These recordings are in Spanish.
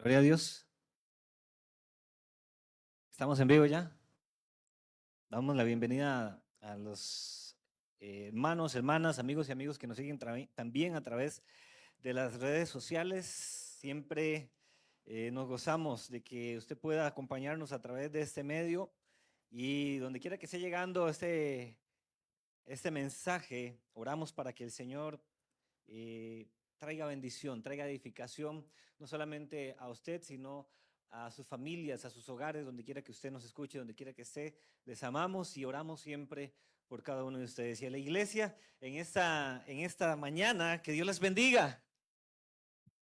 Gloria a Dios. Estamos en vivo ya. Damos la bienvenida a los hermanos, hermanas, amigos y amigos que nos siguen también a través de las redes sociales. Siempre nos gozamos de que usted pueda acompañarnos a través de este medio y donde quiera que esté llegando este mensaje, oramos para que el Señor traiga bendición, traiga edificación, no solamente a usted, sino a sus familias, a sus hogares, donde quiera que usted nos escuche, donde quiera que esté. Les amamos y oramos siempre por cada uno de ustedes. Y a la iglesia, en esta mañana, que Dios les bendiga.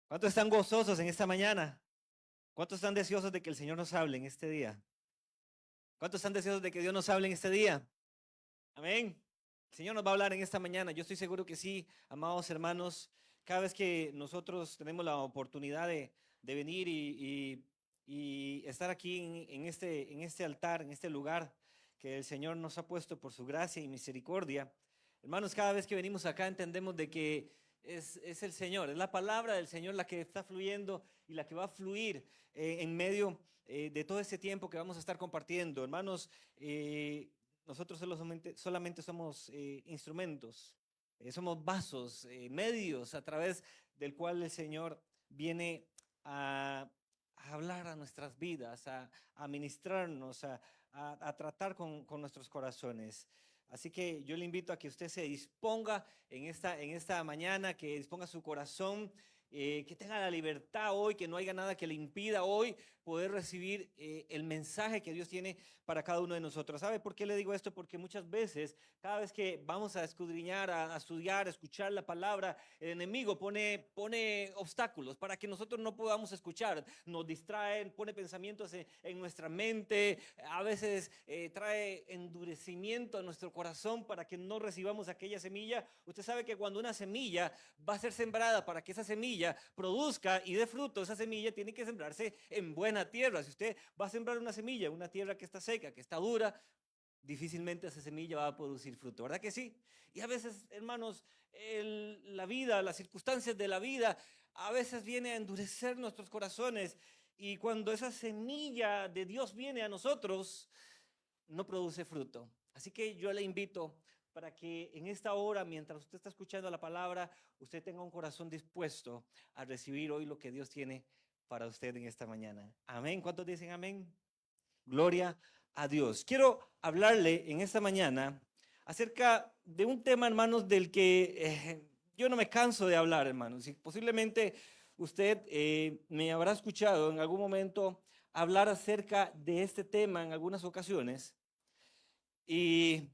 ¿Cuántos están gozosos en esta mañana? ¿Cuántos están deseosos de que el Señor nos hable en este día? ¿Cuántos están deseosos de que Dios nos hable en este día? Amén. El Señor nos va a hablar en esta mañana. Yo estoy seguro que sí, amados hermanos. Cada vez que nosotros tenemos la oportunidad de venir y estar aquí en este altar, en este lugar que el Señor nos ha puesto por su gracia y misericordia, hermanos, cada vez que venimos acá entendemos de que es el Señor, es la palabra del Señor la que está fluyendo y la que va a fluir en medio de todo este tiempo que vamos a estar compartiendo. Hermanos, nosotros solamente somos instrumentos, somos vasos, medios a través del cual el Señor viene a hablar a nuestras vidas, a ministrarnos, a tratar con nuestros corazones. Así que yo le invito a que usted se disponga en esta mañana, que disponga su corazón, que tenga la libertad hoy, que no haya nada que le impida hoy poder recibir el mensaje que Dios tiene para cada uno de nosotros. ¿Sabe por qué le digo esto? Porque muchas veces, cada vez que vamos a escudriñar, a estudiar, a escuchar la palabra, el enemigo pone obstáculos para que nosotros no podamos escuchar, nos distrae, pone pensamientos en nuestra mente, a veces trae endurecimiento a nuestro corazón para que no recibamos aquella semilla. Usted sabe que cuando una semilla va a ser sembrada, para que esa semilla produzca y dé fruto, esa semilla tiene que sembrarse en buena tierra. Si usted va a sembrar una semilla, una tierra que está seca, que está dura, difícilmente esa semilla va a producir fruto, ¿verdad que sí? Y a veces, hermanos, la vida, las circunstancias de la vida, a veces viene a endurecer nuestros corazones, y cuando esa semilla de Dios viene a nosotros, no produce fruto. Así que yo le invito para que en esta hora, mientras usted está escuchando la palabra, usted tenga un corazón dispuesto a recibir hoy lo que Dios tiene para usted en esta mañana. Amén. ¿Cuántos dicen amén? Gloria a Dios. Quiero hablarle en esta mañana acerca de un tema, hermanos, del que yo no me canso de hablar, hermanos. Y posiblemente usted me habrá escuchado en algún momento hablar acerca de este tema en algunas ocasiones. Y,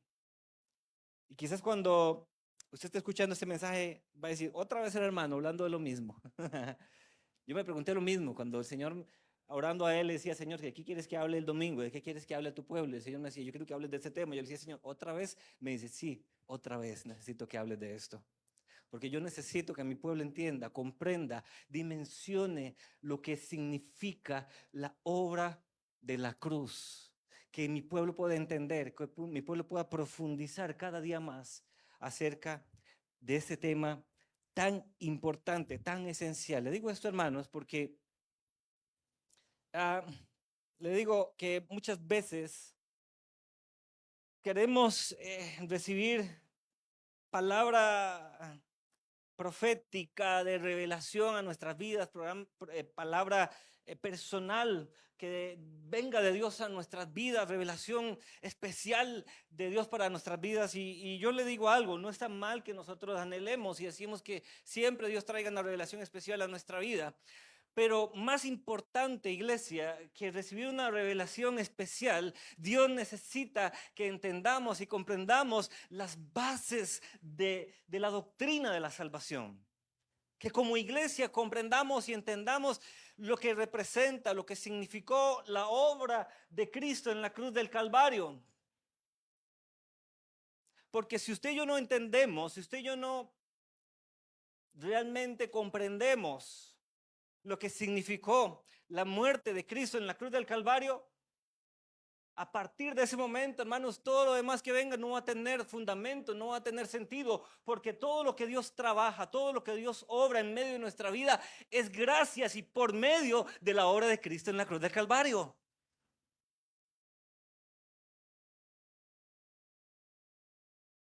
y quizás cuando usted esté escuchando este mensaje va a decir, otra vez el hermano hablando de lo mismo. Yo me pregunté lo mismo cuando el Señor, orando a Él, le decía, Señor, ¿de qué quieres que hable el domingo? ¿De qué quieres que hable a tu pueblo? Y el Señor me decía, yo quiero que hables de este tema. Y yo le decía, Señor, ¿otra vez? Me dice, sí, otra vez necesito que hables de esto. Porque yo necesito que mi pueblo entienda, comprenda, dimensione lo que significa la obra de la cruz. Que mi pueblo pueda entender, que mi pueblo pueda profundizar cada día más acerca de este tema tan importante, tan esencial. Le digo esto, hermanos, porque ah, le digo que muchas veces queremos recibir palabra profética de revelación a nuestras vidas, palabra personal que venga de Dios a nuestras vidas, revelación especial de Dios para nuestras vidas. Y yo le digo algo, no está mal que nosotros anhelemos y decimos que siempre Dios traiga una revelación especial a nuestra vida. Pero más importante, iglesia, que recibir una revelación especial, Dios necesita que entendamos y comprendamos las bases de la doctrina de la salvación. Que como iglesia comprendamos y entendamos lo que representa, lo que significó la obra de Cristo en la cruz del Calvario. Porque si usted y yo no entendemos, si usted y yo no realmente comprendemos lo que significó la muerte de Cristo en la cruz del Calvario, A partir de ese momento, hermanos, todo lo demás que venga no va a tener fundamento, no va a tener sentido, porque todo lo que Dios trabaja, todo lo que Dios obra en medio de nuestra vida es gracias y por medio de la obra de Cristo en la cruz del Calvario.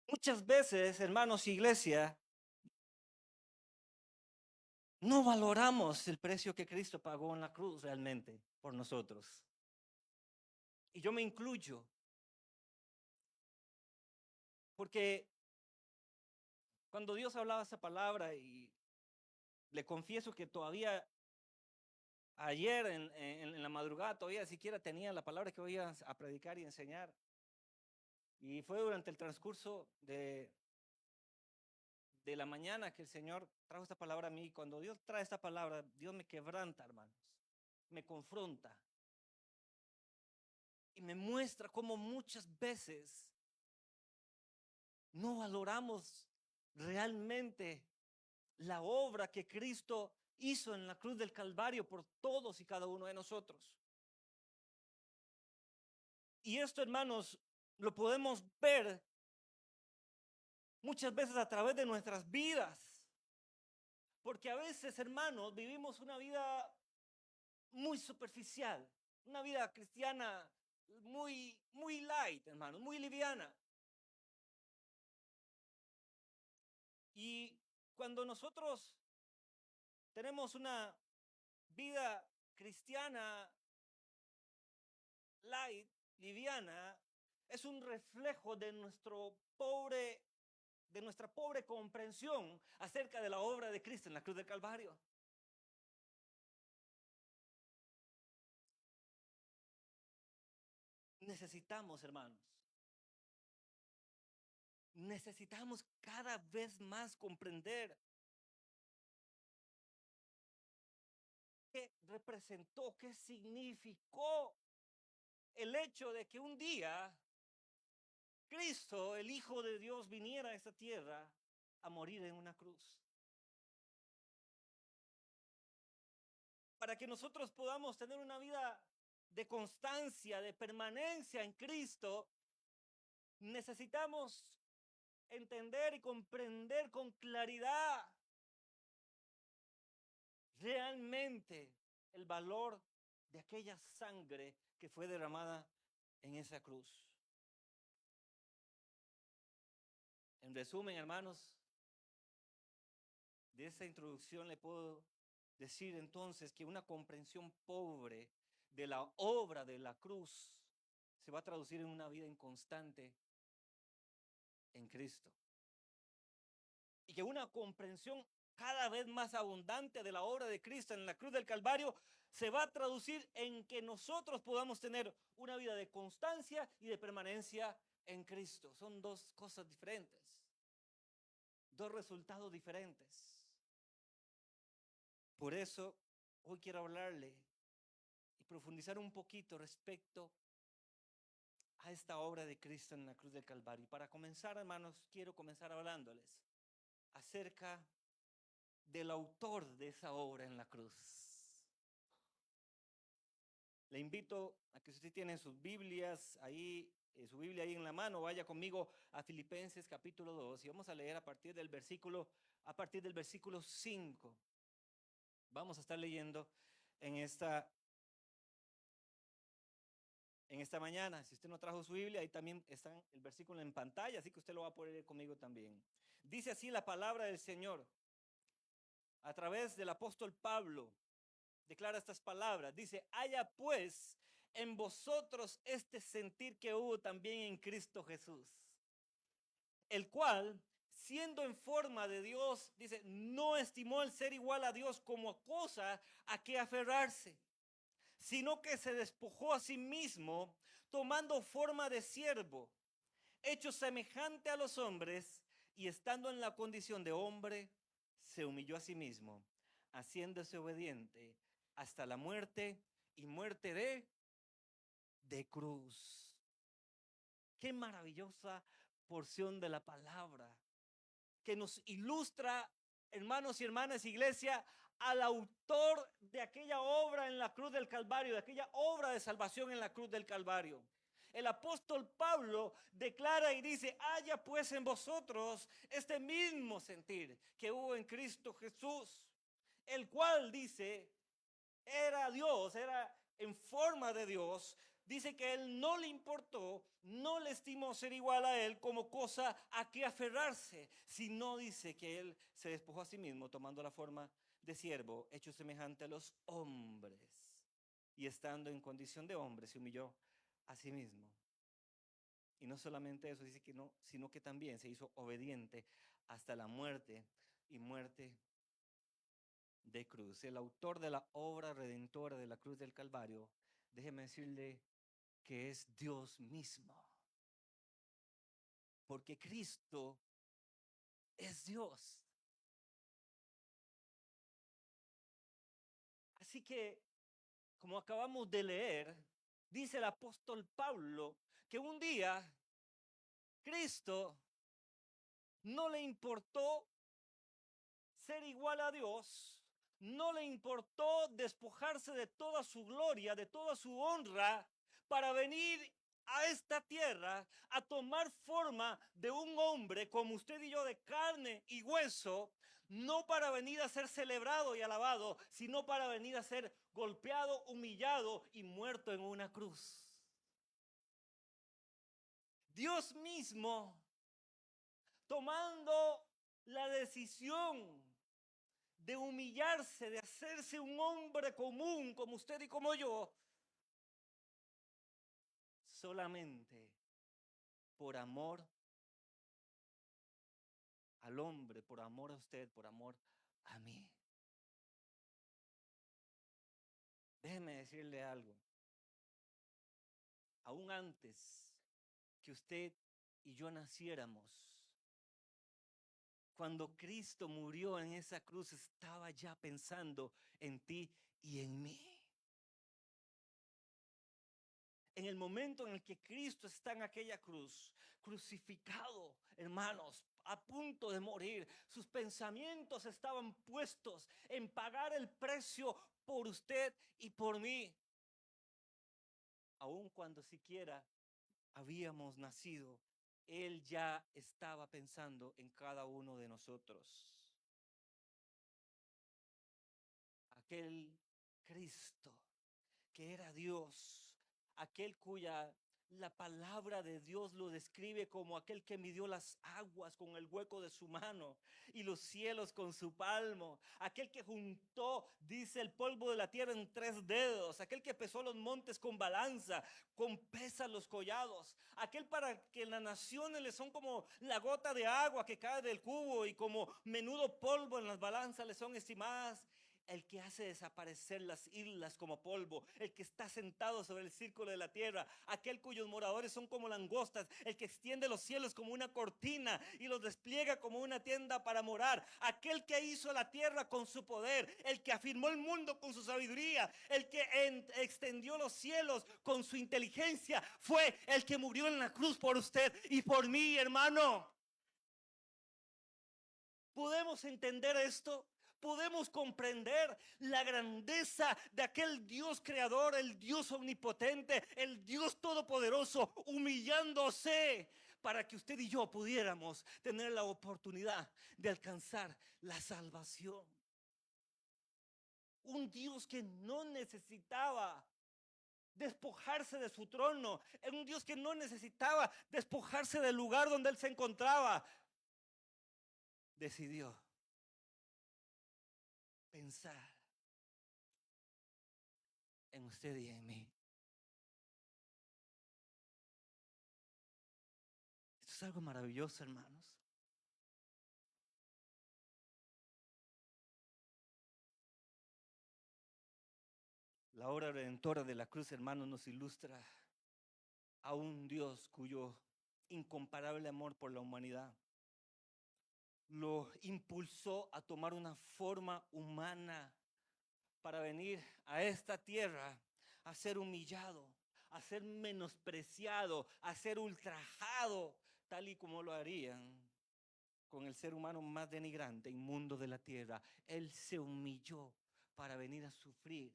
Muchas veces, hermanos, iglesia, no valoramos el precio que Cristo pagó en la cruz realmente por nosotros. Y yo me incluyo, porque cuando Dios hablaba esa palabra, y le confieso que todavía ayer en la madrugada todavía siquiera tenía la palabra que voy a predicar y enseñar. Y fue durante el transcurso de la mañana que el Señor trajo esta palabra a mí. Cuando Dios trae esta palabra, Dios me quebranta, hermanos, me confronta y me muestra cómo muchas veces no valoramos realmente la obra que Cristo hizo en la cruz del Calvario por todos y cada uno de nosotros. Y esto, hermanos, lo podemos ver muchas veces a través de nuestras vidas. Porque a veces, hermanos, vivimos una vida muy superficial, una vida cristiana muy light, hermanos, muy liviana. Y cuando nosotros tenemos una vida cristiana light, liviana, es un reflejo de nuestra pobre comprensión acerca de la obra de Cristo en la cruz del Calvario. Necesitamos, hermanos, necesitamos cada vez más comprender qué representó, qué significó el hecho de que un día Cristo, el Hijo de Dios, viniera a esta tierra a morir en una cruz. Para que nosotros podamos tener una vida de constancia, de permanencia en Cristo, necesitamos entender y comprender con claridad realmente el valor de aquella sangre que fue derramada en esa cruz. En resumen, hermanos, de esta introducción le puedo decir entonces que una comprensión pobre de la obra de la cruz se va a traducir en una vida inconstante en Cristo. Y que una comprensión cada vez más abundante de la obra de Cristo en la cruz del Calvario se va a traducir en que nosotros podamos tener una vida de constancia y de permanencia en Cristo. Son dos cosas diferentes, dos resultados diferentes. Por eso hoy quiero hablarle y profundizar un poquito respecto a esta obra de Cristo en la cruz del Calvario. Y para comenzar, hermanos, quiero comenzar hablándoles acerca del autor de esa obra en la cruz. Le invito a que si usted tiene sus Biblias ahí, su Biblia ahí en la mano, vaya conmigo a Filipenses capítulo 2 y vamos a leer a partir del versículo 5. Vamos a estar leyendo en esta mañana. Si usted no trajo su Biblia, ahí también está el versículo en pantalla, así que usted lo va a poder leer conmigo también. Dice así la palabra del Señor a través del apóstol Pablo. Declara estas palabras. Dice: haya pues en vosotros este sentir que hubo también en Cristo Jesús, el cual, siendo en forma de Dios, dice, no estimó el ser igual a Dios como cosa a que aferrarse, sino que se despojó a sí mismo, tomando forma de siervo, hecho semejante a los hombres, y estando en la condición de hombre, se humilló a sí mismo, haciéndose obediente hasta la muerte y muerte de cruz. Qué maravillosa porción de la palabra que nos ilustra, hermanos y hermanas, iglesia, al autor de aquella obra en la cruz del Calvario, de aquella obra de salvación en la cruz del Calvario. El apóstol Pablo declara y dice: haya pues en vosotros este mismo sentir que hubo en Cristo Jesús, el cual, dice, era Dios, era en forma de Dios. Dice que él no le importó, no le estimó ser igual a él como cosa a que aferrarse, sino dice que él se despojó a sí mismo tomando la forma de siervo, hecho semejante a los hombres. Y estando en condición de hombre, se humilló a sí mismo. Y no solamente eso, dice que no, sino que también se hizo obediente hasta la muerte y muerte de cruz. El autor de la obra redentora de la cruz del Calvario, déjeme decirle que es Dios mismo. Porque Cristo es Dios. Así que, como acabamos de leer, dice el apóstol Pablo que un día Cristo no le importó ser igual a Dios, no le importó despojarse de toda su gloria, de toda su honra, para venir a esta tierra a tomar forma de un hombre como usted y yo, de carne y hueso, no para venir a ser celebrado y alabado, sino para venir a ser golpeado, humillado y muerto en una cruz. Dios mismo tomando la decisión de humillarse, de hacerse un hombre común como usted y como yo, solamente por amor al hombre, por amor a usted, por amor a mí. Déjeme decirle algo. Aún antes que usted y yo naciéramos, cuando Cristo murió en esa cruz, estaba ya pensando en ti y en mí. En el momento en el que Cristo está en aquella cruz, crucificado, hermanos, a punto de morir, sus pensamientos estaban puestos en pagar el precio por usted y por mí. Aun cuando siquiera habíamos nacido, Él ya estaba pensando en cada uno de nosotros. Aquel Cristo que era Dios, aquel cuya la palabra de Dios lo describe como aquel que midió las aguas con el hueco de su mano y los cielos con su palmo, aquel que juntó, dice, el polvo de la tierra en 3 dedos, aquel que pesó los montes con balanza, con pesas los collados, aquel para que las naciones le son como la gota de agua que cae del cubo y como menudo polvo en las balanzas le son estimadas. El que hace desaparecer las islas como polvo, el que está sentado sobre el círculo de la tierra, aquel cuyos moradores son como langostas, el que extiende los cielos como una cortina y los despliega como una tienda para morar, aquel que hizo la tierra con su poder, el que afirmó el mundo con su sabiduría, el que extendió los cielos con su inteligencia, fue el que murió en la cruz por usted y por mí, hermano. ¿Podemos entender esto? Podemos comprender la grandeza de aquel Dios creador, el Dios omnipotente, el Dios todopoderoso, humillándose para que usted y yo pudiéramos tener la oportunidad de alcanzar la salvación. Un Dios que no necesitaba despojarse de su trono, un Dios que no necesitaba despojarse del lugar donde él se encontraba, decidió pensar en usted y en mí. Esto es algo maravilloso, hermanos. La obra redentora de la cruz, hermanos, nos ilustra a un Dios cuyo incomparable amor por la humanidad lo impulsó a tomar una forma humana para venir a esta tierra a ser humillado, a ser menospreciado, a ser ultrajado, tal y como lo harían con el ser humano más denigrante, inmundo de la tierra. Él se humilló para venir a sufrir,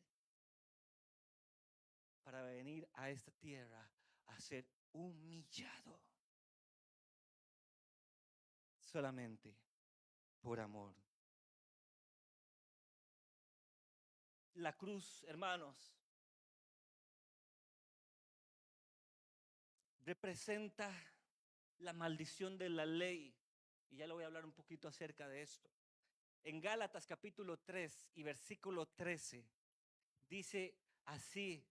para venir a esta tierra a ser humillado solamente por amor. La cruz, hermanos, representa la maldición de la ley. Y ya le voy a hablar un poquito acerca de esto. En Gálatas capítulo 3 y versículo 13 dice así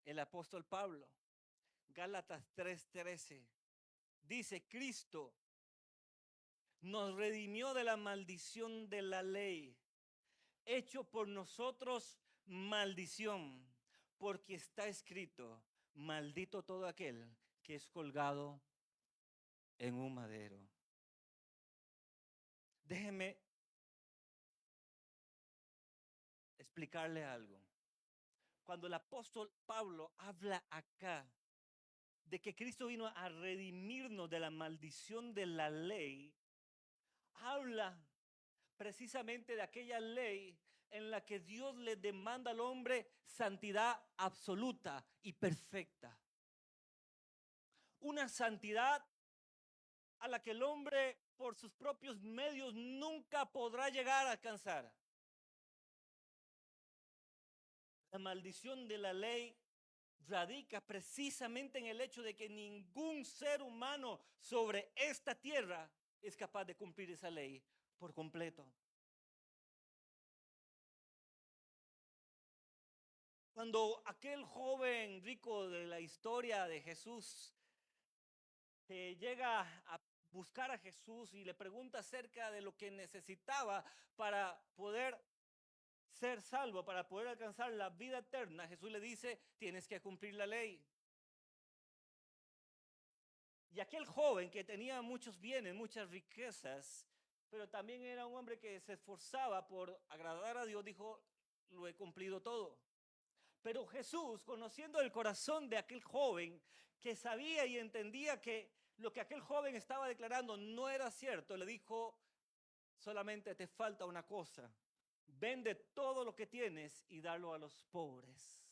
el apóstol Pablo. Gálatas 3:13 dice: Cristo nos redimió de la maldición de la ley, hecho por nosotros maldición, porque está escrito: maldito todo aquel que es colgado en un madero. Déjeme explicarle algo. Cuando el apóstol Pablo habla acá de que Cristo vino a redimirnos de la maldición de la ley, habla precisamente de aquella ley en la que Dios le demanda al hombre santidad absoluta y perfecta. Una santidad a la que el hombre por sus propios medios nunca podrá llegar a alcanzar. La maldición de la ley radica precisamente en el hecho de que ningún ser humano sobre esta tierra es capaz de cumplir esa ley por completo. Cuando aquel joven rico de la historia de Jesús llega a buscar a Jesús y le pregunta acerca de lo que necesitaba para poder ser salvo, para poder alcanzar la vida eterna, Jesús le dice: tienes que cumplir la ley. Y aquel joven que tenía muchos bienes, muchas riquezas, pero también era un hombre que se esforzaba por agradar a Dios, dijo: lo he cumplido todo. Pero Jesús, conociendo el corazón de aquel joven, que sabía y entendía que lo que aquel joven estaba declarando no era cierto, le dijo: solamente te falta una cosa, vende todo lo que tienes y dalo a los pobres.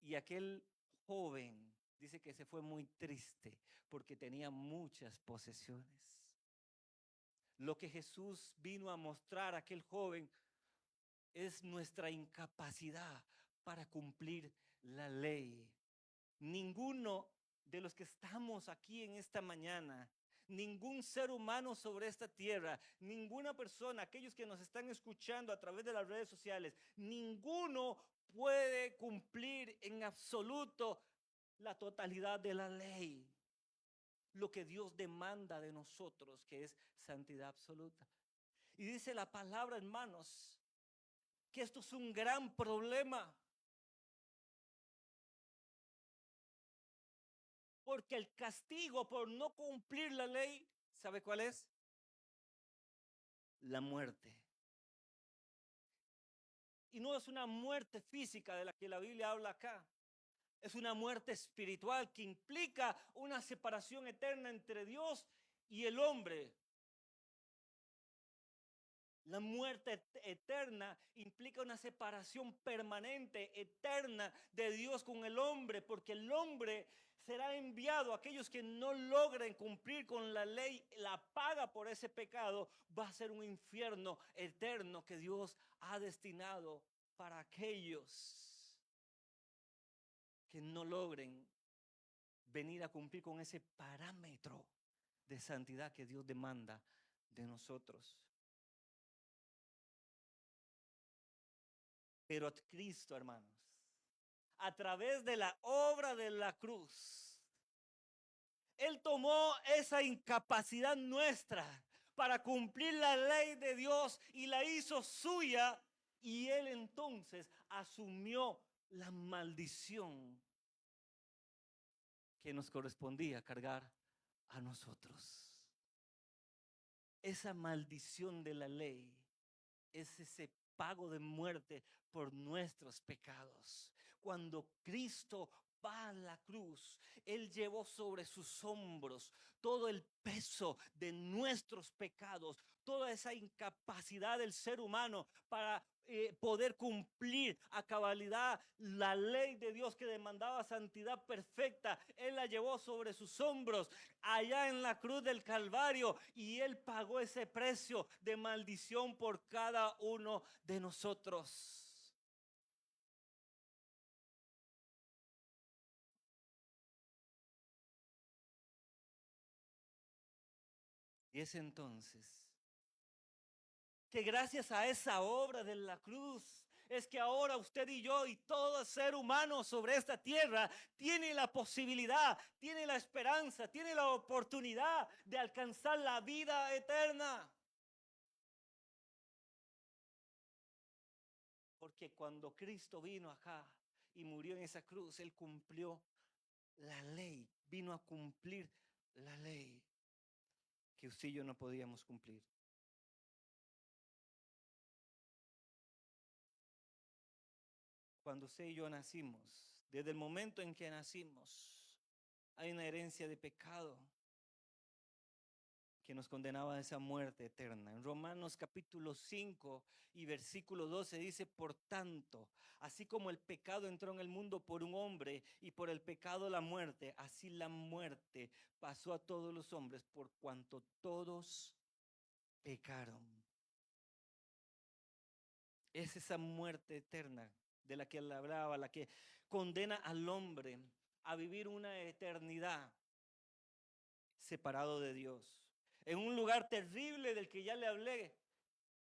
Y aquel joven dice que se fue muy triste porque tenía muchas posesiones. Lo que Jesús vino a mostrar a aquel joven es nuestra incapacidad para cumplir la ley. Ninguno de los que estamos aquí en esta mañana, ningún ser humano sobre esta tierra, ninguna persona, aquellos que nos están escuchando a través de las redes sociales, ninguno puede cumplir en absoluto la totalidad de la ley. Lo que Dios demanda de nosotros, que es santidad absoluta. Y dice la palabra, hermanos, que esto es un gran problema. Porque el castigo por no cumplir la ley, ¿sabe cuál es? La muerte. Y no es una muerte física de la que la Biblia habla acá. Es una muerte espiritual que implica una separación eterna entre Dios y el hombre. La muerte eterna implica una separación permanente, eterna de Dios con el hombre, porque el hombre será enviado a aquellos que no logren cumplir con la ley. La paga por ese pecado va a ser un infierno eterno que Dios ha destinado para aquellos que no logren venir a cumplir con ese parámetro de santidad que Dios demanda de nosotros. Pero Cristo, hermanos, a través de la obra de la cruz, Él tomó esa incapacidad nuestra para cumplir la ley de Dios y la hizo suya, y Él entonces asumió la maldición que nos correspondía cargar a nosotros. Esa maldición de la ley es ese pago de muerte por nuestros pecados. Cuando Cristo va a la cruz, Él llevó sobre sus hombros todo el peso de nuestros pecados, toda esa incapacidad del ser humano para poder cumplir a cabalidad la ley de Dios que demandaba santidad perfecta. Él la llevó sobre sus hombros allá en la cruz del Calvario y Él pagó ese precio de maldición por cada uno de nosotros. Y es entonces que gracias a esa obra de la cruz es que ahora usted y yo y todo ser humano sobre esta tierra tiene la posibilidad, tiene la esperanza, tiene la oportunidad de alcanzar la vida eterna. Porque cuando Cristo vino acá y murió en esa cruz, Él cumplió la ley, vino a cumplir la ley que usted y yo no podíamos cumplir. Cuando usted y yo nacimos, desde el momento en que nacimos, hay una herencia de pecado que nos condenaba a esa muerte eterna. En Romanos capítulo 5 y versículo 12 dice, por tanto, así como el pecado entró en el mundo por un hombre y por el pecado la muerte, así la muerte pasó a todos los hombres por cuanto todos pecaron. Es esa muerte eterna de la que él hablaba, la que condena al hombre a vivir una eternidad separado de Dios, en un lugar terrible del que ya le hablé,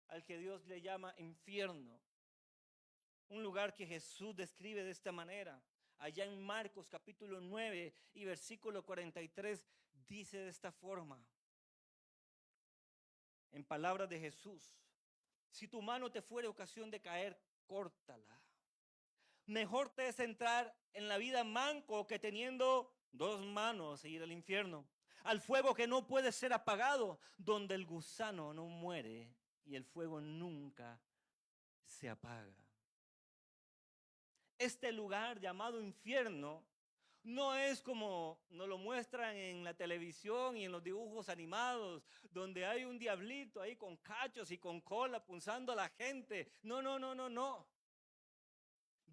al que Dios le llama infierno. Un lugar que Jesús describe de esta manera. Allá en Marcos capítulo 9 y versículo 43 dice de esta forma, en palabras de Jesús, si tu mano te fuere ocasión de caer, córtala. Mejor te es entrar en la vida manco que teniendo dos manos e ir al infierno, al fuego que no puede ser apagado, donde el gusano no muere y el fuego nunca se apaga. Este lugar llamado infierno no es como nos lo muestran en la televisión y en los dibujos animados, donde hay un diablito ahí con cachos y con cola punzando a la gente. No, no, no, no, no.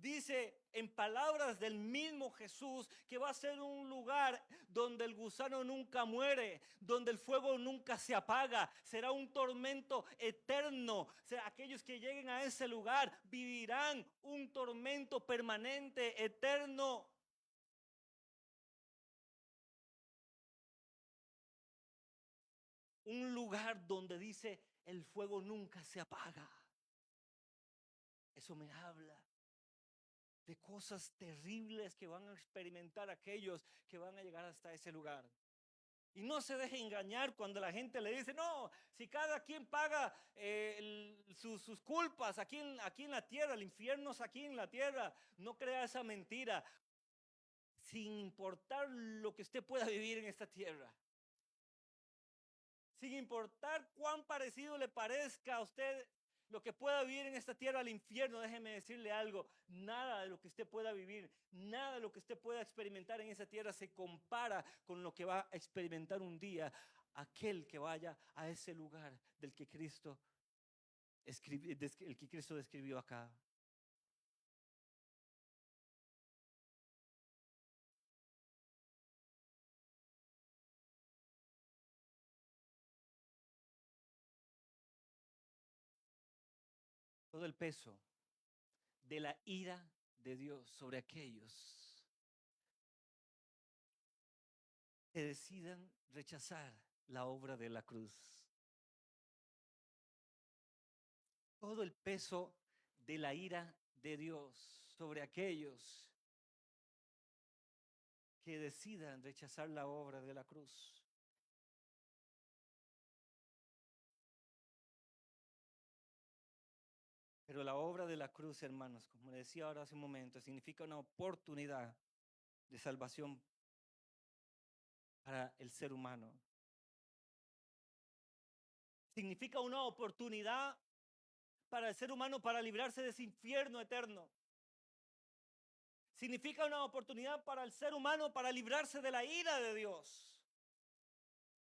Dice en palabras del mismo Jesús que va a ser un lugar donde el gusano nunca muere, donde el fuego nunca se apaga, será un tormento eterno. O sea, aquellos que lleguen a ese lugar vivirán un tormento permanente, eterno. Un lugar donde dice el fuego nunca se apaga. Eso me habla de cosas terribles que van a experimentar aquellos que van a llegar hasta ese lugar. Y no se deje engañar cuando la gente le dice, no, si cada quien paga sus culpas aquí en la tierra, el infierno es aquí en la tierra, no crea esa mentira, sin importar lo que usted pueda vivir en esta tierra. Sin importar cuán parecido le parezca a usted lo que pueda vivir en esta tierra al infierno, déjeme decirle algo, nada de lo que usted pueda vivir, nada de lo que usted pueda experimentar en esa tierra se compara con lo que va a experimentar un día aquel que vaya a ese lugar del que Cristo el que Cristo describió acá. Todo el peso de la ira de Dios sobre aquellos que decidan rechazar la obra de la cruz. Todo el peso de la ira de Dios sobre aquellos que decidan rechazar la obra de la cruz. Pero la obra de la cruz, hermanos, como decía ahora hace un momento, significa una oportunidad de salvación para el ser humano. Significa una oportunidad para el ser humano para librarse de ese infierno eterno. Significa una oportunidad para el ser humano para librarse de la ira de Dios.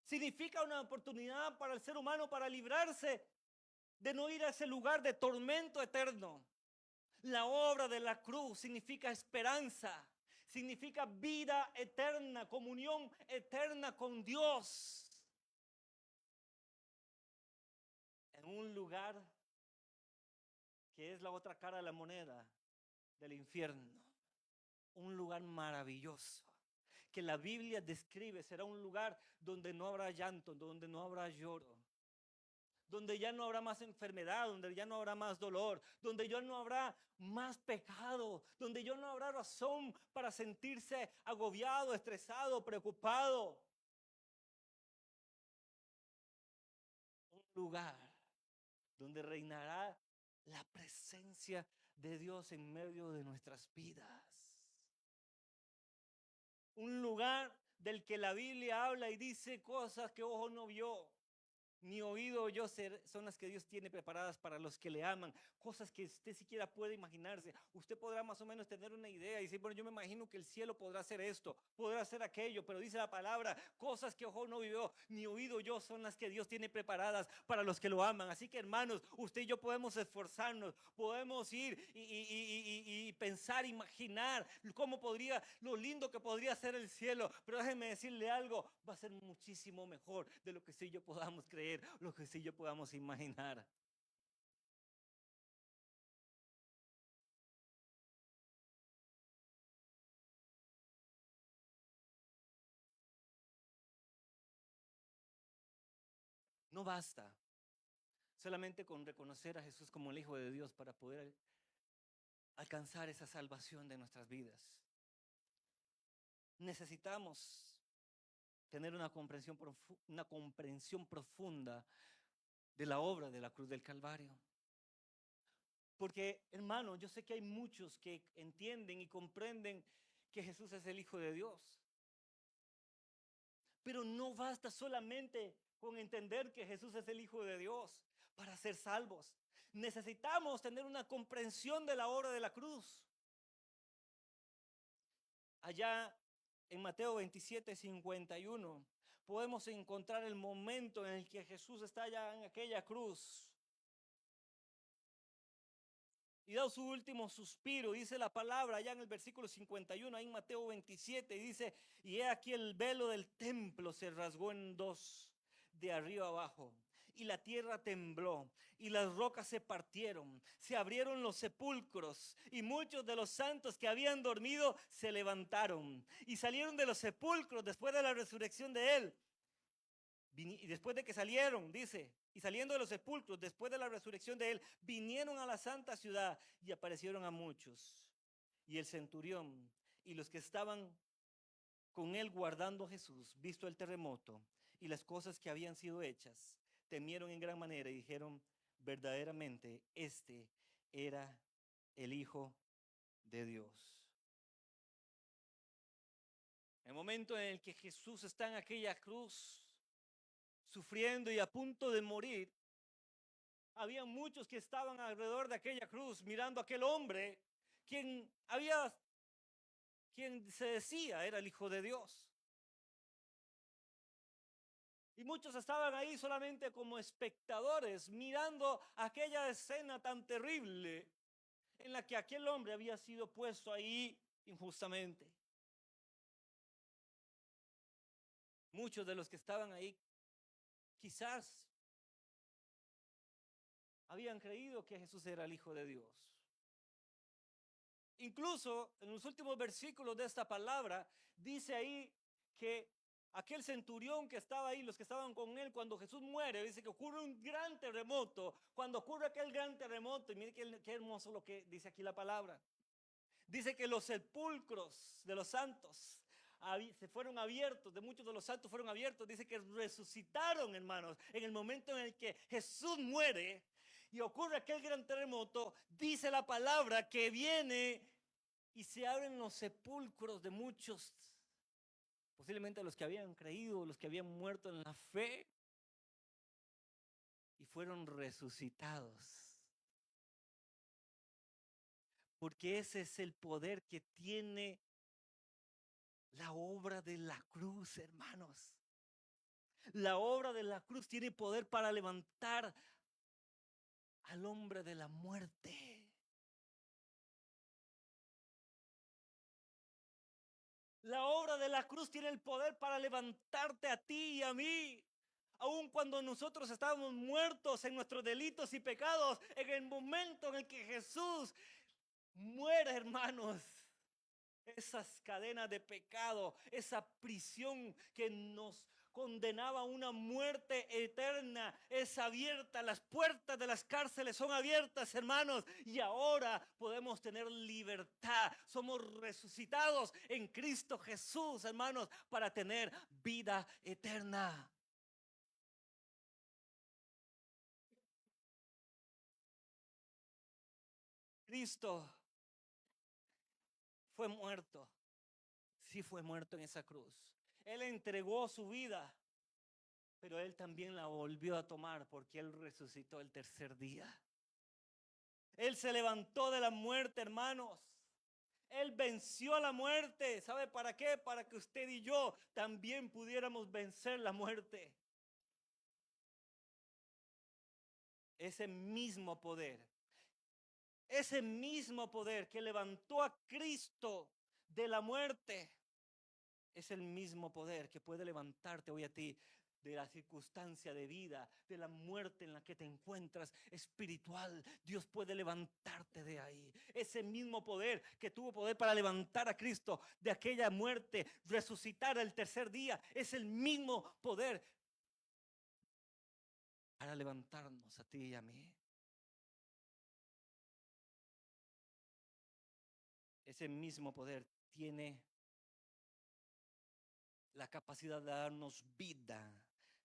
Significa una oportunidad para el ser humano para librarse de no ir a ese lugar de tormento eterno. La obra de la cruz significa esperanza, significa vida eterna, comunión eterna con Dios. En un lugar que es la otra cara de la moneda del infierno. Un lugar maravilloso que la Biblia describe. Será un lugar donde no habrá llanto, donde no habrá lloro, donde ya no habrá más enfermedad, donde ya no habrá más dolor, donde ya no habrá más pecado, donde ya no habrá razón para sentirse agobiado, estresado, preocupado. Un lugar donde reinará la presencia de Dios en medio de nuestras vidas. Un lugar del que la Biblia habla y dice cosas que ojo no vio, ni oído oyó, son las que Dios tiene preparadas para los que le aman. Cosas que usted siquiera puede imaginarse. Usted podrá más o menos tener una idea y decir, bueno, yo me imagino que el cielo podrá hacer esto, podrá hacer aquello, pero dice la palabra, cosas que ojo no vio, ni oído oyó, son las que Dios tiene preparadas para los que lo aman. Así que hermanos, usted y yo podemos esforzarnos, podemos ir y pensar, imaginar cómo podría, lo lindo que podría ser el cielo, pero déjeme decirle algo, va a ser muchísimo mejor de lo que usted y yo podamos creer, lo que sí yo podamos imaginar. No basta solamente con reconocer a Jesús como el Hijo de Dios para poder alcanzar esa salvación de nuestras vidas. Necesitamos tener una comprensión profunda de la obra de la cruz del Calvario. Porque, hermano, yo sé que hay muchos que entienden y comprenden que Jesús es el Hijo de Dios. Pero no basta solamente con entender que Jesús es el Hijo de Dios para ser salvos. Necesitamos tener una comprensión de la obra de la cruz. Allá en Mateo 27:51 podemos encontrar el momento en el que Jesús está allá en aquella cruz y da su último suspiro. Dice la palabra allá en el versículo 51, ahí en Mateo 27, dice, y he aquí el velo del templo se rasgó en dos, de arriba abajo, y la tierra tembló, y las rocas se partieron, se abrieron los sepulcros, y muchos de los santos que habían dormido se levantaron, y salieron de los sepulcros después de la resurrección de él. Y después de que salieron, dice, y saliendo de los sepulcros, después de la resurrección de él, vinieron a la santa ciudad y aparecieron a muchos. Y el centurión y los que estaban con él guardando a Jesús, visto el terremoto y las cosas que habían sido hechas, temieron en gran manera y dijeron, verdaderamente este era el Hijo de Dios. El momento en el que Jesús está en aquella cruz, sufriendo y a punto de morir, había muchos que estaban alrededor de aquella cruz mirando a aquel hombre quien se decía era el Hijo de Dios. Y muchos estaban ahí solamente como espectadores mirando aquella escena tan terrible en la que aquel hombre había sido puesto ahí injustamente. Muchos de los que estaban ahí quizás habían creído que Jesús era el Hijo de Dios. Incluso en los últimos versículos de esta palabra dice ahí que aquel centurión que estaba ahí, los que estaban con él cuando Jesús muere, dice que ocurre un gran terremoto. Cuando ocurre aquel gran terremoto, y mire qué hermoso lo que dice aquí la palabra. Dice que los sepulcros de los santos se fueron abiertos, de muchos de los santos fueron abiertos. Dice que resucitaron, hermanos, en el momento en el que Jesús muere y ocurre aquel gran terremoto. Dice la palabra que viene y se abren los sepulcros de muchos, posiblemente los que habían creído, los que habían muerto en la fe, y fueron resucitados. Porque ese es el poder que tiene la obra de la cruz, hermanos. La obra de la cruz tiene poder para levantar al hombre de la muerte. La obra de la cruz tiene el poder para levantarte a ti y a mí. Aun cuando nosotros estábamos muertos en nuestros delitos y pecados, en el momento en el que Jesús muere, hermanos, esas cadenas de pecado, esa prisión que nos condenaba a una muerte eterna, es abierta. Las puertas de las cárceles son abiertas, hermanos, y ahora podemos tener libertad. Somos resucitados en Cristo Jesús, hermanos, para tener vida eterna. Cristo fue muerto. Sí, fue muerto en esa cruz. Él entregó su vida, pero Él también la volvió a tomar porque Él resucitó el tercer día. Él se levantó de la muerte, hermanos. Él venció a la muerte. ¿Sabe para qué? Para que usted y yo también pudiéramos vencer la muerte. Ese mismo poder que levantó a Cristo de la muerte, es el mismo poder que puede levantarte hoy a ti de la circunstancia de vida, de la muerte en la que te encuentras espiritual. Dios puede levantarte de ahí. Ese mismo poder que tuvo poder para levantar a Cristo de aquella muerte, resucitar el tercer día, es el mismo poder para levantarnos a ti y a mí. Ese mismo poder tiene la capacidad de darnos vida.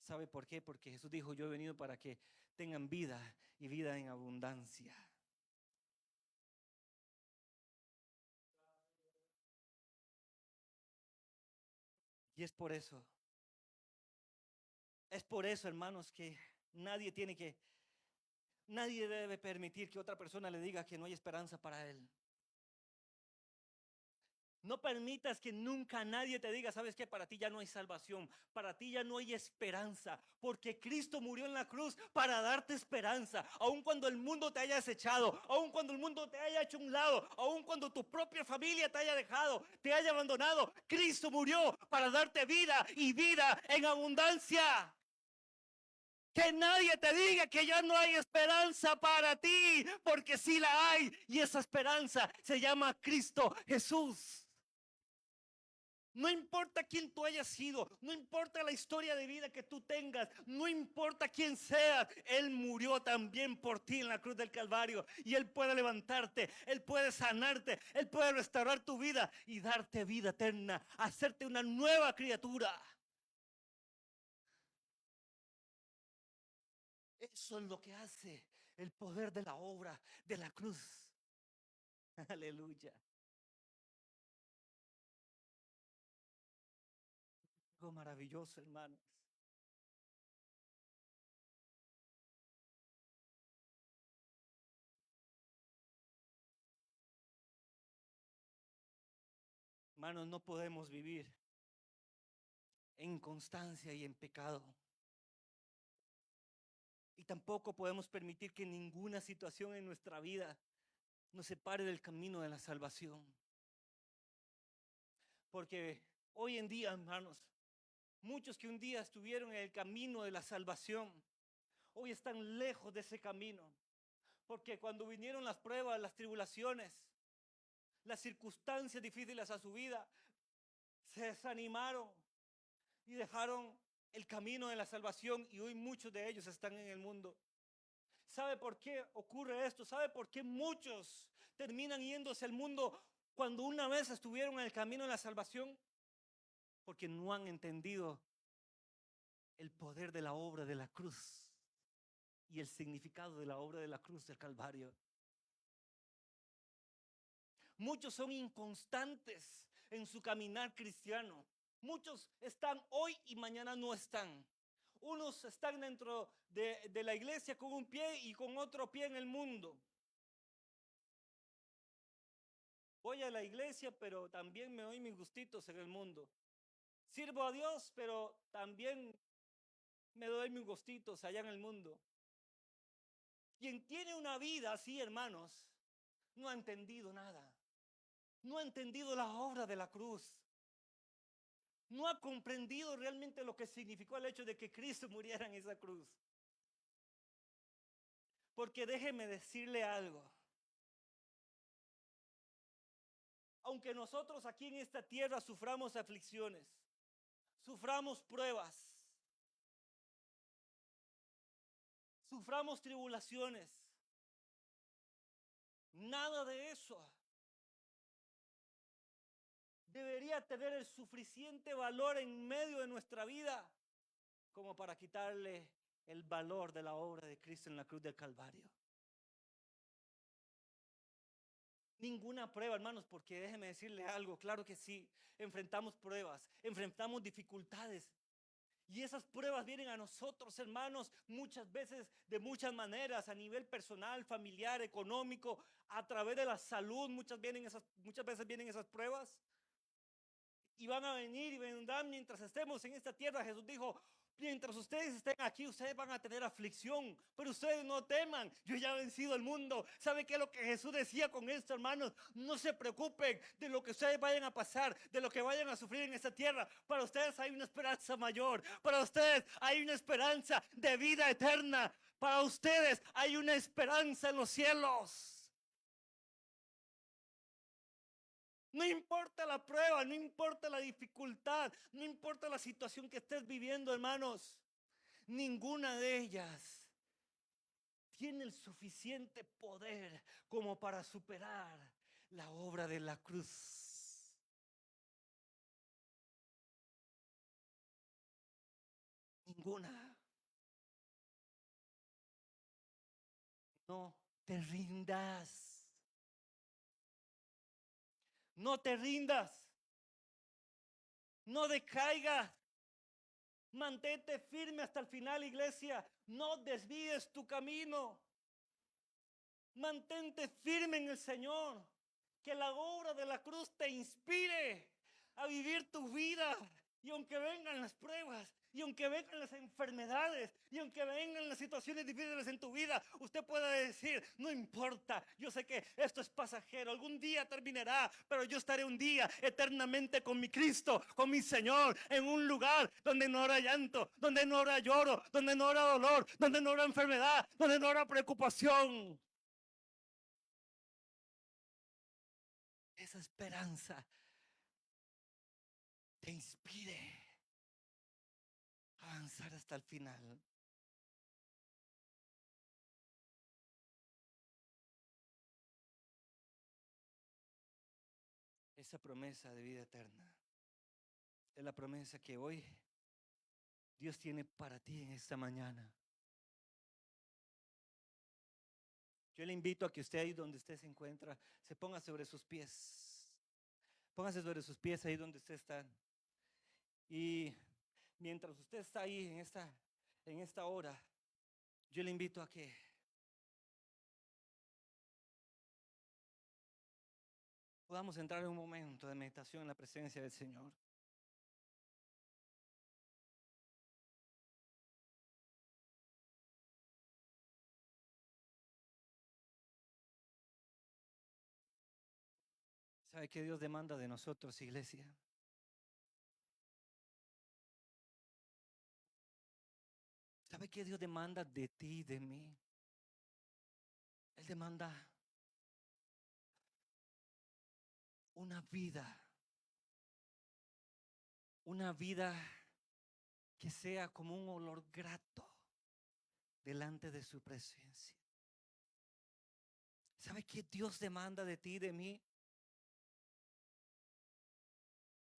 ¿Sabe por qué? Porque Jesús dijo, yo he venido para que tengan vida y vida en abundancia. Y es por eso, hermanos, que nadie debe permitir que otra persona le diga que no hay esperanza para él. No permitas que nunca nadie te diga, ¿sabes qué? Para ti ya no hay salvación, para ti ya no hay esperanza, porque Cristo murió en la cruz para darte esperanza, aun cuando el mundo te haya desechado, aun cuando el mundo te haya hecho un lado, aun cuando tu propia familia te haya dejado, te haya abandonado. Cristo murió para darte vida y vida en abundancia. Que nadie te diga que ya no hay esperanza para ti, porque sí la hay, y esa esperanza se llama Cristo Jesús. No importa quién tú hayas sido, no importa la historia de vida que tú tengas, no importa quién seas, Él murió también por ti en la cruz del Calvario y Él puede levantarte, Él puede sanarte, Él puede restaurar tu vida y darte vida eterna, hacerte una nueva criatura. Eso es lo que hace el poder de la obra de la cruz. Aleluya. Algo maravilloso, hermanos. Hermanos, no podemos vivir en constancia y en pecado. Y tampoco podemos permitir que ninguna situación en nuestra vida nos separe del camino de la salvación. Porque hoy en día, hermanos, muchos que un día estuvieron en el camino de la salvación, hoy están lejos de ese camino. Porque cuando vinieron las pruebas, las tribulaciones, las circunstancias difíciles a su vida, se desanimaron y dejaron el camino de la salvación y hoy muchos de ellos están en el mundo. ¿Sabe por qué ocurre esto? ¿Sabe por qué muchos terminan yéndose al mundo cuando una vez estuvieron en el camino de la salvación? Porque no han entendido el poder de la obra de la cruz y el significado de la obra de la cruz del Calvario. Muchos son inconstantes en su caminar cristiano. Muchos están hoy y mañana no están. Unos están dentro de la iglesia con un pie y con otro pie en el mundo. Voy a la iglesia, pero también me doy mis gustitos en el mundo. Sirvo a Dios, pero también me doy mis gustitos allá en el mundo. Quien tiene una vida así, hermanos, no ha entendido nada. No ha entendido la obra de la cruz. No ha comprendido realmente lo que significó el hecho de que Cristo muriera en esa cruz. Porque déjeme decirle algo. Aunque nosotros aquí en esta tierra suframos aflicciones, suframos pruebas, suframos tribulaciones, nada de eso debería tener el suficiente valor en medio de nuestra vida como para quitarle el valor de la obra de Cristo en la cruz del Calvario. Ninguna prueba, hermanos, porque déjeme decirle algo, claro que sí, enfrentamos pruebas, enfrentamos dificultades. Y esas pruebas vienen a nosotros, hermanos, muchas veces de muchas maneras, a nivel personal, familiar, económico, a través de la salud, muchas veces vienen esas pruebas. Y van a venir y vendrán mientras estemos en esta tierra. Jesús dijo, mientras ustedes estén aquí, ustedes van a tener aflicción, pero ustedes no teman, yo ya he vencido el mundo. ¿Sabe qué es lo que Jesús decía con esto, hermanos? No se preocupen de lo que ustedes vayan a pasar, de lo que vayan a sufrir en esta tierra. Para ustedes hay una esperanza mayor, para ustedes hay una esperanza de vida eterna, para ustedes hay una esperanza en los cielos. No importa la prueba, no importa la dificultad, no importa la situación que estés viviendo, hermanos. Ninguna de ellas tiene el suficiente poder como para superar la obra de la cruz. Ninguna. No te rindas. No te rindas. No decaigas. Mantente firme hasta el final, iglesia. No desvíes tu camino. Mantente firme en el Señor. Que la obra de la cruz te inspire a vivir tu vida. Y aunque vengan las pruebas, y aunque vengan las enfermedades, y aunque vengan las situaciones difíciles en tu vida, usted puede decir, no importa, yo sé que esto es pasajero, algún día terminará, pero yo estaré un día eternamente con mi Cristo, con mi Señor, en un lugar donde no habrá llanto, donde no habrá lloro, donde no habrá dolor, donde no habrá enfermedad, donde no habrá preocupación. Esa esperanza te inspire a avanzar hasta el final. Esa promesa de vida eterna es la promesa que hoy Dios tiene para ti en esta mañana. Yo le invito a que usted ahí donde usted se encuentra, se ponga sobre sus pies. Póngase sobre sus pies ahí donde usted está. Y mientras usted está ahí en esta hora, yo le invito a que podamos entrar en un momento de meditación en la presencia del Señor. ¿Sabe qué Dios demanda de nosotros, iglesia? ¿Sabe qué Dios demanda de ti y de mí? Él demanda una vida que sea como un olor grato delante de su presencia. ¿Sabe qué Dios demanda de ti y de mí?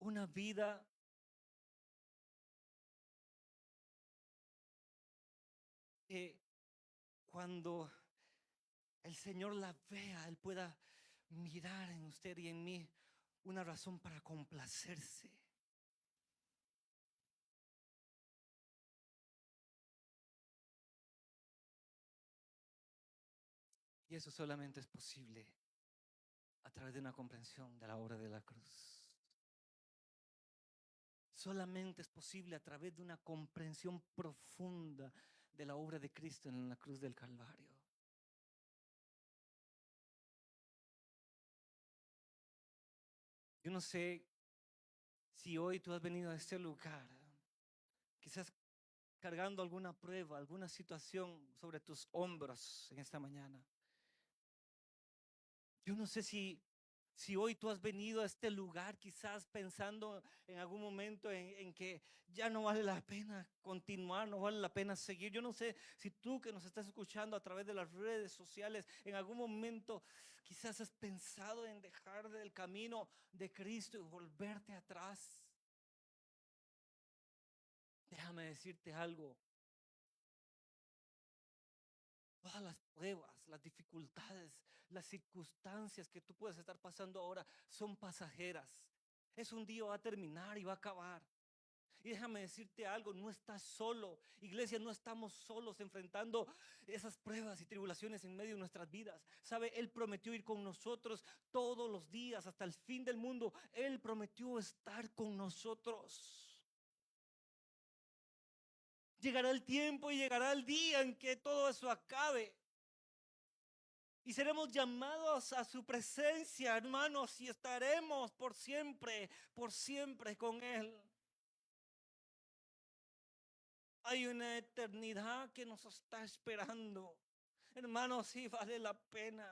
Una vida que cuando el Señor la vea, Él pueda mirar en usted y en mí una razón para complacerse. Y eso solamente es posible a través de una comprensión de la obra de la cruz. Solamente es posible a través de una comprensión profunda de la obra de Cristo en la cruz del Calvario. Yo no sé si hoy tú has venido a este lugar, quizás cargando alguna prueba, alguna situación sobre tus hombros en esta mañana. Yo no sé si hoy tú has venido a este lugar quizás pensando en algún momento en que ya no vale la pena continuar, no vale la pena seguir. Yo no sé si tú que nos estás escuchando a través de las redes sociales, en algún momento quizás has pensado en dejar del camino de Cristo y volverte atrás. Déjame decirte algo. Todas las pruebas, las dificultades, las circunstancias que tú puedes estar pasando ahora son pasajeras. Es un día, va a terminar y va a acabar. Y déjame decirte algo, no estás solo. Iglesia, no estamos solos enfrentando esas pruebas y tribulaciones en medio de nuestras vidas. ¿Sabe? Él prometió ir con nosotros todos los días hasta el fin del mundo. Él prometió estar con nosotros. Llegará el tiempo y llegará el día en que todo eso acabe. Y seremos llamados a su presencia, hermanos, y estaremos por siempre con Él. Hay una eternidad que nos está esperando. Hermanos, sí vale la pena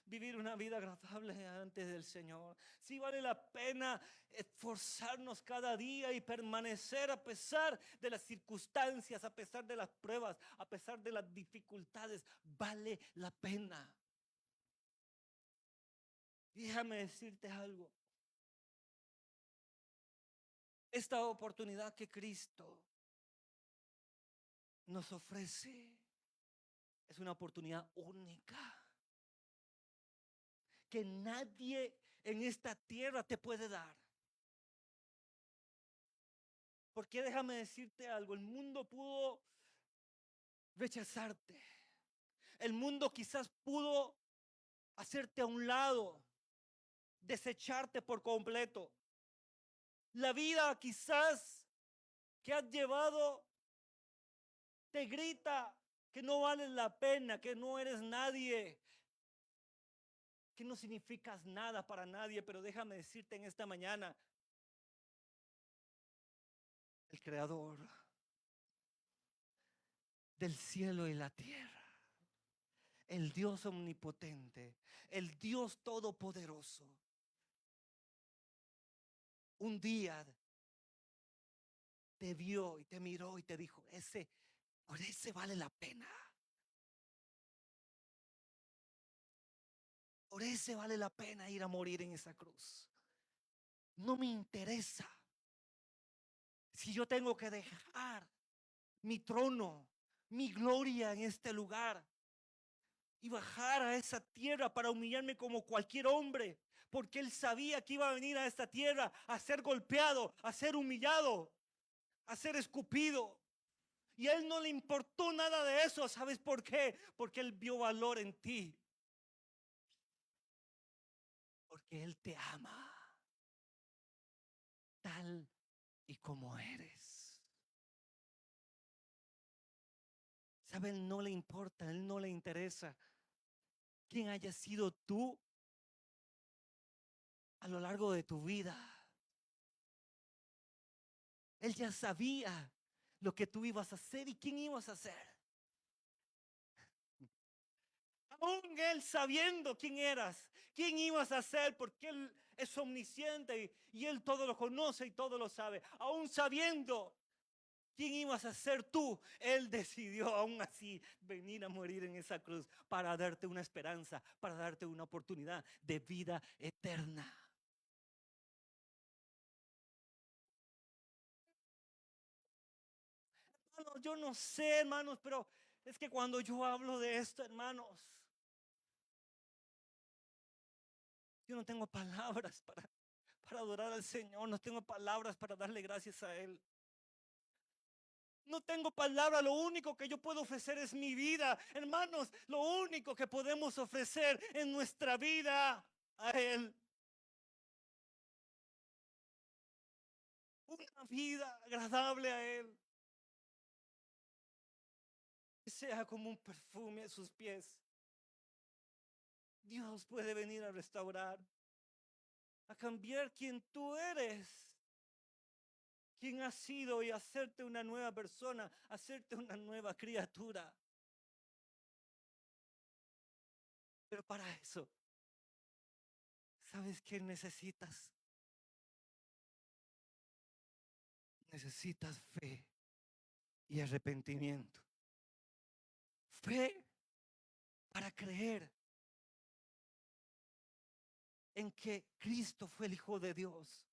vivir una vida agradable ante del Señor. Sí vale la pena esforzarnos cada día y permanecer a pesar de las circunstancias, a pesar de las pruebas, a pesar de las dificultades. Vale la pena. Déjame decirte algo. Esta oportunidad que Cristo nos ofrece es una oportunidad única que nadie en esta tierra te puede dar. Porque déjame decirte algo, el mundo pudo rechazarte. El mundo quizás pudo hacerte a un lado, desecharte por completo. La vida quizás que has llevado te grita que no vales la pena, que no eres nadie, que no significas nada para nadie. Pero déjame decirte en esta mañana, el creador del cielo y la tierra, el Dios omnipotente, el Dios todopoderoso, un día te vio y te miró y te dijo, por ese vale la pena. Por ese vale la pena ir a morir en esa cruz. No me interesa si yo tengo que dejar mi trono, mi gloria en este lugar y bajar a esa tierra para humillarme como cualquier hombre, porque él sabía que iba a venir a esta tierra a ser golpeado, a ser humillado, a ser escupido. Y a él no le importó nada de eso. ¿Sabes por qué? Porque él vio valor en ti. Porque él te ama tal y como eres. ¿Sabe? Él no le importa, él no le interesa quién haya sido tú a lo largo de tu vida. Él ya sabía lo que tú ibas a hacer y quién ibas a ser. Aún él sabiendo quién eras, quién ibas a ser, porque él es omnisciente y él todo lo conoce y todo lo sabe. Aún sabiendo quién ibas a ser tú, él decidió aún así venir a morir en esa cruz para darte una esperanza, para darte una oportunidad de vida eterna. Hermanos, yo no sé, hermanos, pero es que cuando yo hablo de esto, hermanos, yo no tengo palabras para adorar al Señor, no tengo palabras para darle gracias a Él. No tengo palabra, lo único que yo puedo ofrecer es mi vida. Hermanos, lo único que podemos ofrecer en nuestra vida a Él. Una vida agradable a Él. Que sea como un perfume a sus pies. Dios puede venir a restaurar, a cambiar quien tú eres, quien has sido, y hacerte una nueva persona, hacerte una nueva criatura. Pero para eso, ¿sabes qué necesitas? Necesitas fe y arrepentimiento. Fe para creer en que Cristo fue el Hijo de Dios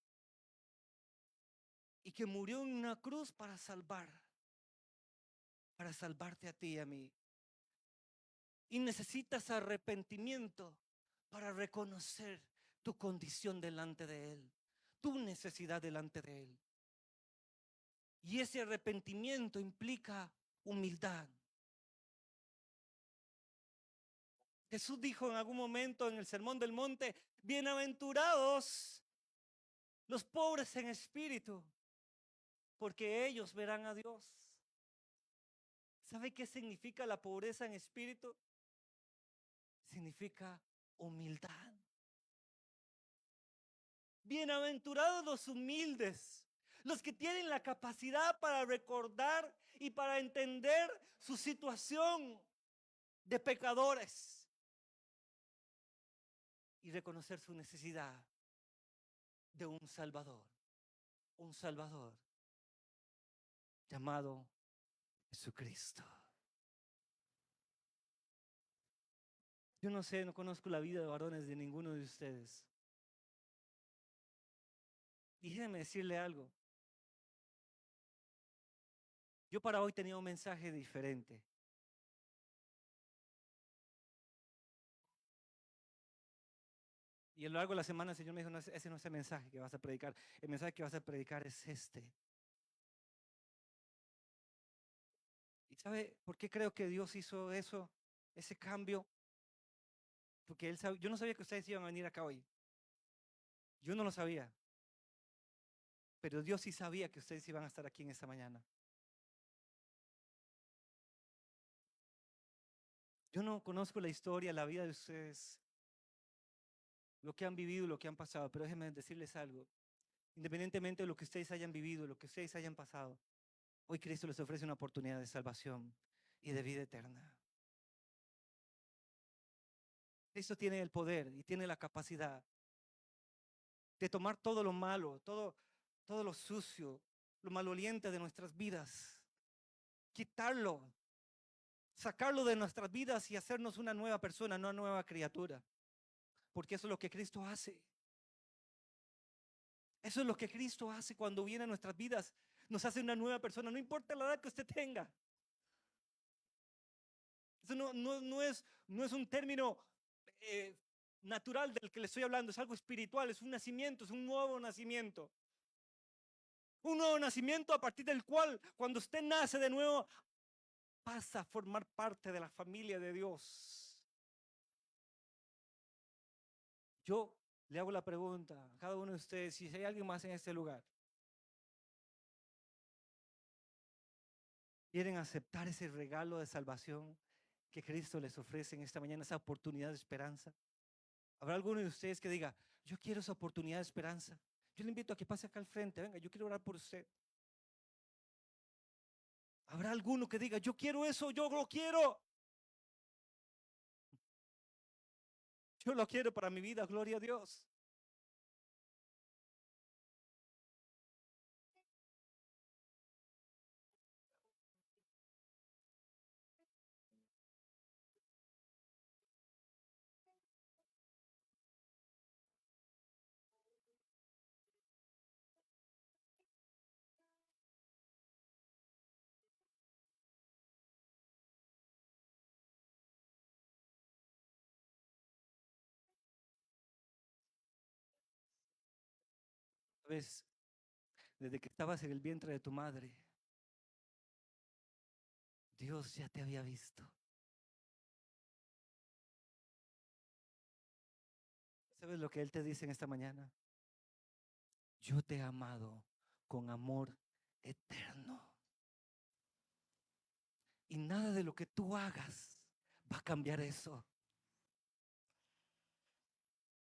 y que murió en una cruz para salvarte a ti y a mí. Y necesitas arrepentimiento para reconocer tu condición delante de Él, tu necesidad delante de Él. Y ese arrepentimiento implica humildad. Jesús dijo en algún momento en el Sermón del Monte: bienaventurados los pobres en espíritu, porque ellos verán a Dios. ¿Sabe qué significa la pobreza en espíritu? Significa humildad. Bienaventurados los humildes, los que tienen la capacidad para recordar y para entender su situación de pecadores y reconocer su necesidad de un Salvador llamado Jesucristo. Yo no sé, no conozco la vida de varones de ninguno de ustedes. Y déjenme decirle algo. Yo para hoy tenía un mensaje diferente. Y a lo largo de la semana el Señor me dijo: no, ese no es el mensaje que vas a predicar. El mensaje que vas a predicar es este. ¿Y sabe por qué creo que Dios hizo eso, ese cambio? Porque Él sabe, yo no sabía que ustedes iban a venir acá hoy. Yo no lo sabía. Pero Dios sí sabía que ustedes iban a estar aquí en esta mañana. Yo no conozco la historia, la vida de ustedes, lo que han vivido, lo que han pasado, pero déjenme decirles algo. Independientemente de lo que ustedes hayan vivido, lo que ustedes hayan pasado, hoy Cristo les ofrece una oportunidad de salvación y de vida eterna. Cristo tiene el poder y tiene la capacidad de tomar todo lo malo, todo lo sucio, lo maloliente de nuestras vidas, quitarlo, sacarlo de nuestras vidas y hacernos una nueva persona, una nueva criatura. Porque eso es lo que Cristo hace. Eso es lo que Cristo hace cuando viene a nuestras vidas. Nos hace una nueva persona, no importa la edad que usted tenga. Eso no es un término natural del que le estoy hablando, es algo espiritual, es un nacimiento, es un nuevo nacimiento. Un nuevo nacimiento a partir del cual, cuando usted nace de nuevo, pasa a formar parte de la familia de Dios. Yo le hago la pregunta a cada uno de ustedes, si hay alguien más en este lugar, ¿quieren aceptar ese regalo de salvación que Cristo les ofrece en esta mañana, esa oportunidad de esperanza? ¿Habrá alguno de ustedes que diga: yo quiero esa oportunidad de esperanza? Yo le invito a que pase acá al frente, venga, yo quiero orar por usted. ¿Habrá alguno que diga: yo quiero eso, yo lo quiero? Yo lo quiero para mi vida, gloria a Dios. ¿Sabes? Desde que estabas en el vientre de tu madre, Dios ya te había visto. ¿Sabes lo que Él te dice en esta mañana? Yo te he amado con amor eterno. Y nada de lo que tú hagas va a cambiar eso.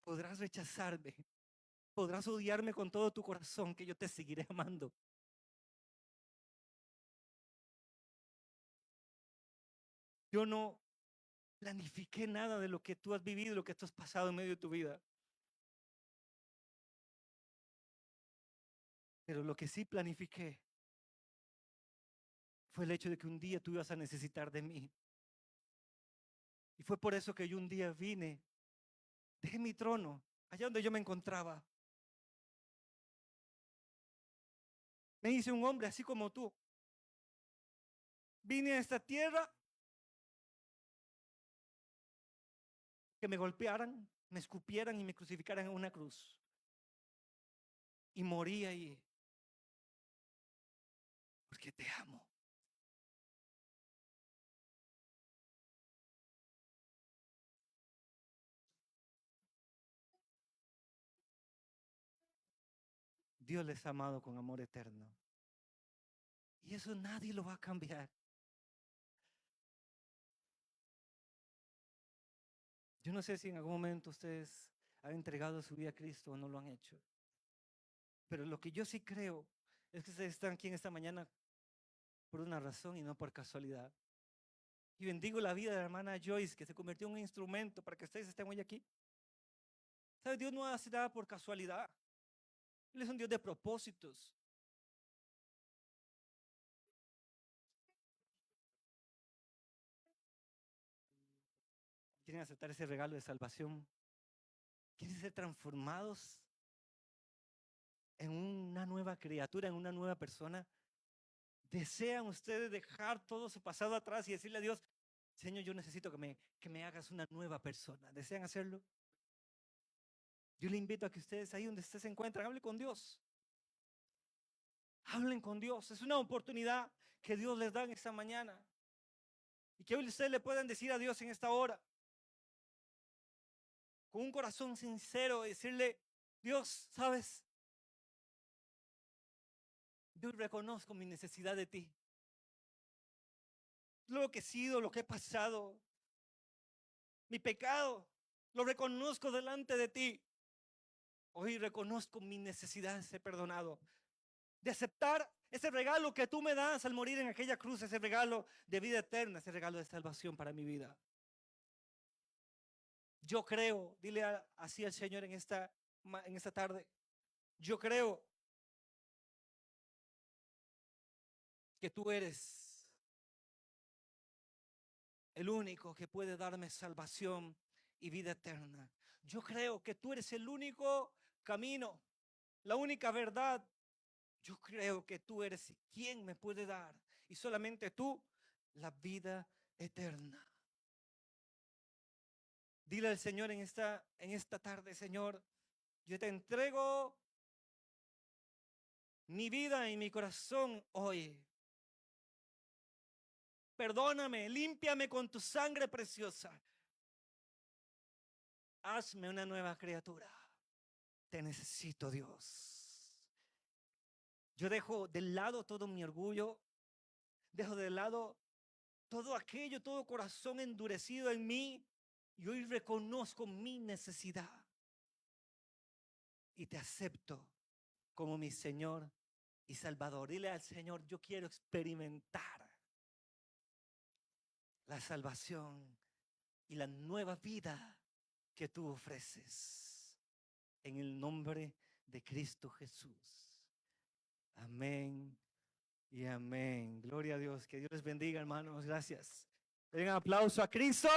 Podrás rechazarme, podrás odiarme con todo tu corazón, que yo te seguiré amando. Yo no planifiqué nada de lo que tú has vivido, lo que tú has pasado en medio de tu vida. Pero lo que sí planifiqué fue el hecho de que un día tú ibas a necesitar de mí. Y fue por eso que yo un día vine, dejé mi trono, allá donde yo me encontraba. Me hice un hombre así como tú. Vine a esta tierra, que me golpearan, me escupieran y me crucificaran en una cruz. Y morí ahí. Porque te amo. Dios les ha amado con amor eterno. Y eso nadie lo va a cambiar. Yo no sé si en algún momento ustedes han entregado su vida a Cristo o no lo han hecho. Pero lo que yo sí creo es que ustedes están aquí en esta mañana por una razón y no por casualidad. Y bendigo la vida de la hermana Joyce, que se convirtió en un instrumento para que ustedes estén hoy aquí. ¿Sabe? Dios no hace nada por casualidad. Él es un Dios de propósitos. ¿Quieren aceptar ese regalo de salvación? ¿Quieren ser transformados en una nueva criatura, en una nueva persona? ¿Desean ustedes dejar todo su pasado atrás y decirle a Dios, Señor, yo necesito que me hagas una nueva persona? ¿Desean hacerlo? Yo le invito a que ustedes, ahí donde ustedes se encuentran, hablen con Dios. Hablen con Dios. Es una oportunidad que Dios les da en esta mañana. Y que hoy ustedes le puedan decir a Dios en esta hora, con un corazón sincero, decirle, Dios, ¿sabes? Yo reconozco mi necesidad de ti. Lo que he sido, lo que he pasado, mi pecado, lo reconozco delante de ti. Hoy reconozco mi necesidad de ser perdonado, de aceptar ese regalo que tú me das al morir en aquella cruz, ese regalo de vida eterna, ese regalo de salvación para mi vida. Yo creo, dile así al Señor en esta tarde, yo creo que tú eres el único que puede darme salvación y vida eterna. Yo creo que tú eres el único camino, la única verdad. Yo creo que tú eres quien me puede dar, y solamente tú, la vida eterna. Dile al Señor en esta tarde, Señor, yo te entrego mi vida y mi corazón hoy. Perdóname, límpiame con tu sangre preciosa. Hazme una nueva criatura. Te necesito, Dios. Yo dejo de lado todo mi orgullo, dejo de lado todo aquello, todo corazón endurecido en mí, y hoy reconozco mi necesidad y te acepto como mi Señor y Salvador. Dile al Señor, yo quiero experimentar la salvación y la nueva vida que tú ofreces, en el nombre de Cristo Jesús. Amén y amén. Gloria a Dios. Que Dios les bendiga, hermanos. Gracias. Den un aplauso a Cristo.